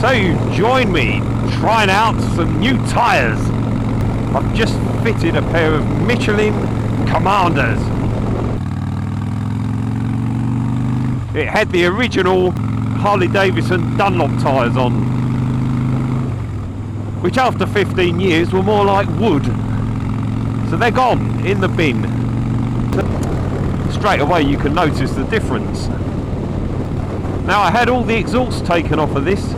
So you join me trying out some new tyres. I've just fitted a pair of Michelin Commanders. It had the original Harley Davidson Dunlop tyres on, which after 15 years were more like wood. So they're gone in the bin. Straight away you can notice the difference. Now I had all the exhaust taken off of this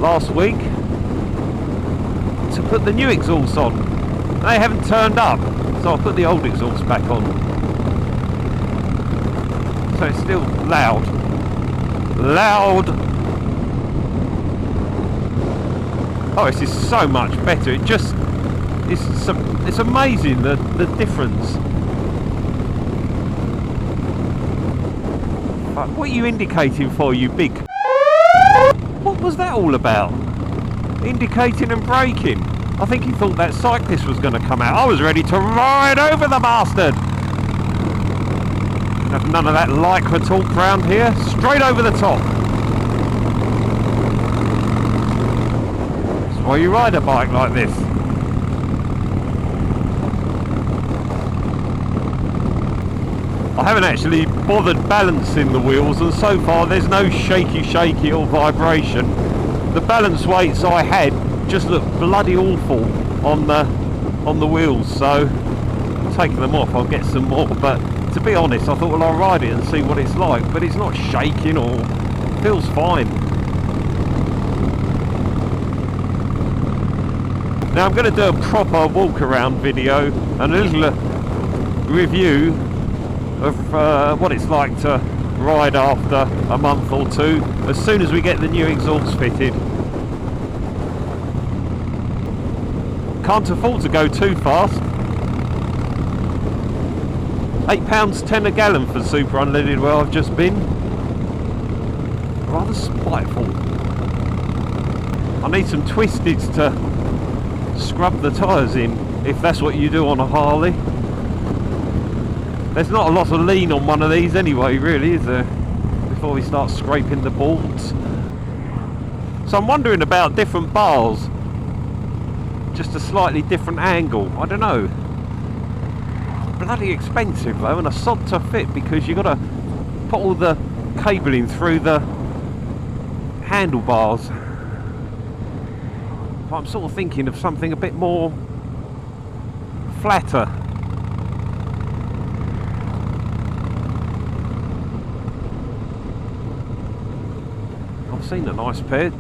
last week to put the new exhaust on. They haven't turned up, so I put the old exhaust back on. So it's still loud. Oh, this is so much better. It's amazing the difference. What are you indicating for, you big? What was that all about? Indicating and braking. I think he thought that cyclist was going to come out. I was ready to ride over the bastard. Have none of that lycra talk round here. Straight over the top. That's why you ride a bike like this. I haven't actually bothered balancing the wheels, and so far there's no shaky or vibration. The balance weights I had just look bloody awful on the wheels, so taking them off I'll get some more. But to be honest, I thought, well, I'll ride it and see what it's like, but it's not shaking or feels fine. Now I'm going to do a proper walk around video and a little review of what it's like to ride after a month or two as soon as we get the new exhaust fitted. Can't afford to go too fast. £8.10 a gallon for super unleaded where I've just been. Rather spiteful. I need some twisteds to scrub the tyres in, if that's what you do on a Harley. There's not a lot of lean on one of these anyway, really, is there? Before we start scraping the bolts. So I'm wondering about different bars. Just a slightly different angle. I don't know. Bloody expensive though, and a sod to fit, because you've got to put all the cabling through the handlebars. So I'm sort of thinking of something a bit more flatter. I've seen a nice pair.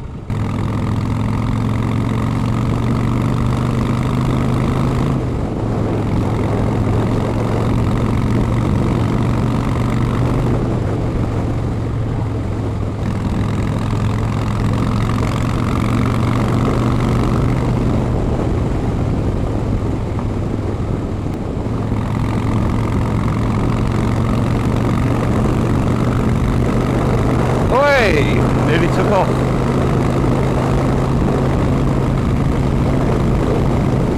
Nearly took off.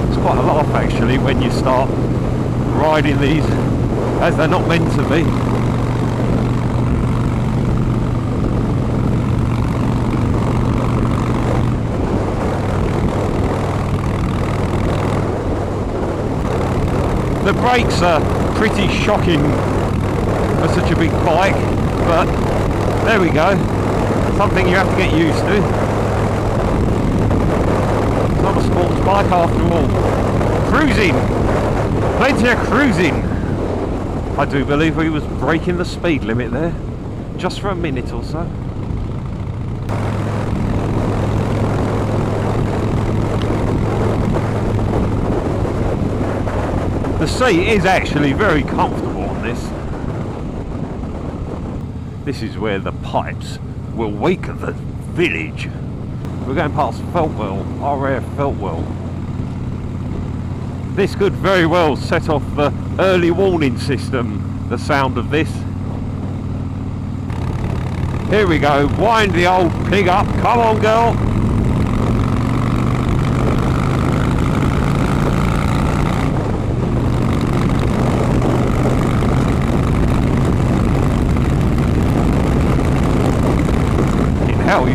It's quite a laugh actually when you start riding these as they're not meant to be. The brakes are pretty shocking for such a big bike, but there we go. Something you have to get used to. It's not a sports bike after all. Cruising! Plenty of cruising! I do believe we was breaking the speed limit there. Just for a minute or so. The seat is actually very comfortable on this. This is where the pipes will wake the village. We're going past Feltwell, RAF Feltwell. This could very well set off the early warning system, the sound of this. Here we go, wind the old pig up, come on girl. Hell,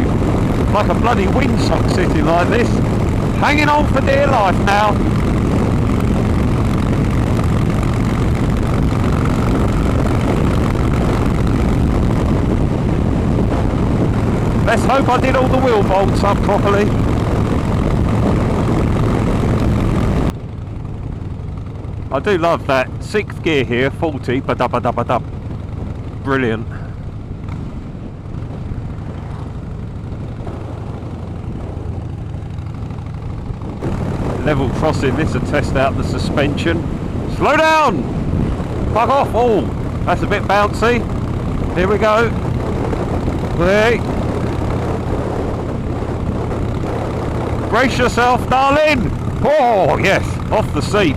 like a bloody windsock sitting like this. Hanging on for dear life now. Let's hope I did all the wheel bolts up properly. I do love that 6th gear here, 40, ba-da-ba-da-ba-da. Brilliant. Level crossing this to test out the suspension. Slow down! Fuck off! Oh, that's a bit bouncy. Here we go. Hey. Brace yourself, darling! Oh, yes, off the seat.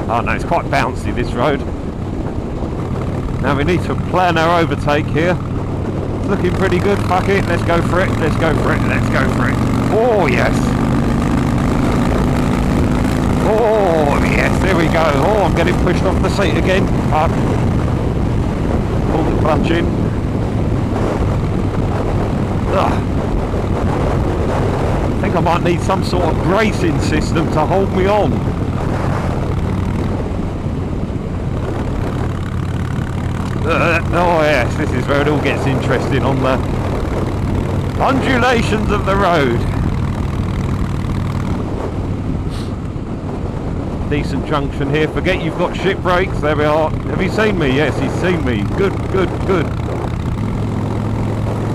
Oh no, it's quite bouncy, this road. Now we need to plan our overtake here. It's looking pretty good. Fuck it, let's go for it, let's go for it, let's go for it. Oh yes. Oh yes, there we go. Oh, I'm getting pushed off the seat again. Up. Pull the clutch in. Ugh. I think I might need some sort of bracing system to hold me on. Oh yes, this is where it all gets interesting, on the undulations of the road. Decent junction here. Forget you've got shit brakes. There we are. Have you seen me? Yes, he's seen me. Good, good, good.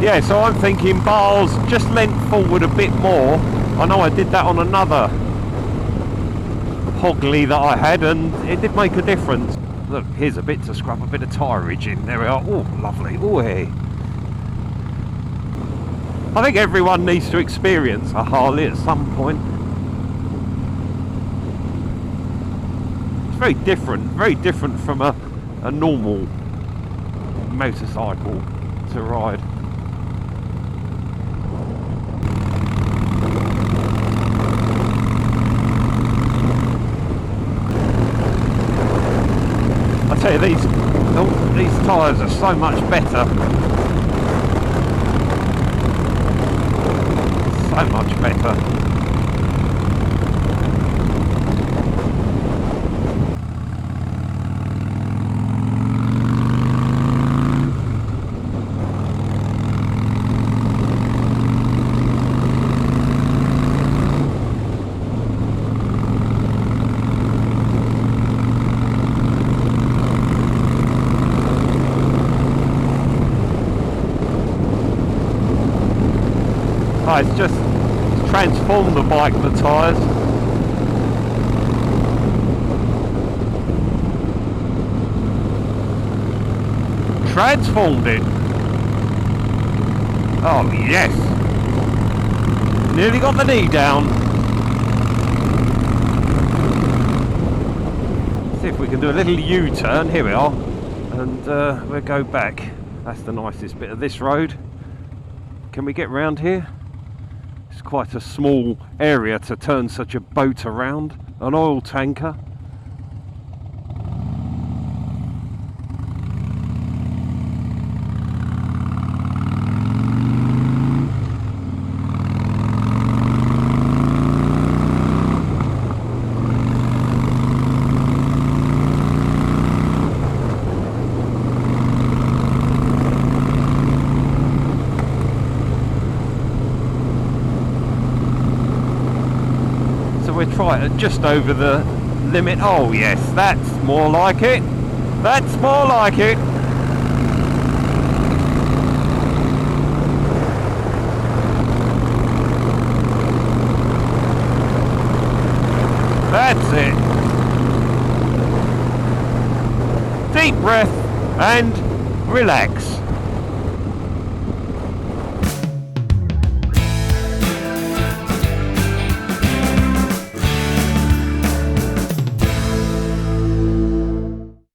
Yeah, so I'm thinking bars just leant forward a bit more. I know I did that on another Hogley that I had, and it did make a difference. Look, here's a bit to scrub a bit of tyreage in. There we are. Oh, lovely. Oh, hey. I think everyone needs to experience a Harley at some point. It's very different from a normal motorcycle to ride. I tell you, these tyres are so much better. So much better. Oh, it's just transformed the bike, the tyres. Transformed it. Oh yes. Nearly got the knee down. See if we can do a little U-turn. Here we are. And we'll go back. That's the nicest bit of this road. Can we get round here? It's quite a small area to turn such a boat around, an oil tanker. We'll try it just over the limit. Oh yes, that's more like it. That's more like it. That's it. Deep breath and relax.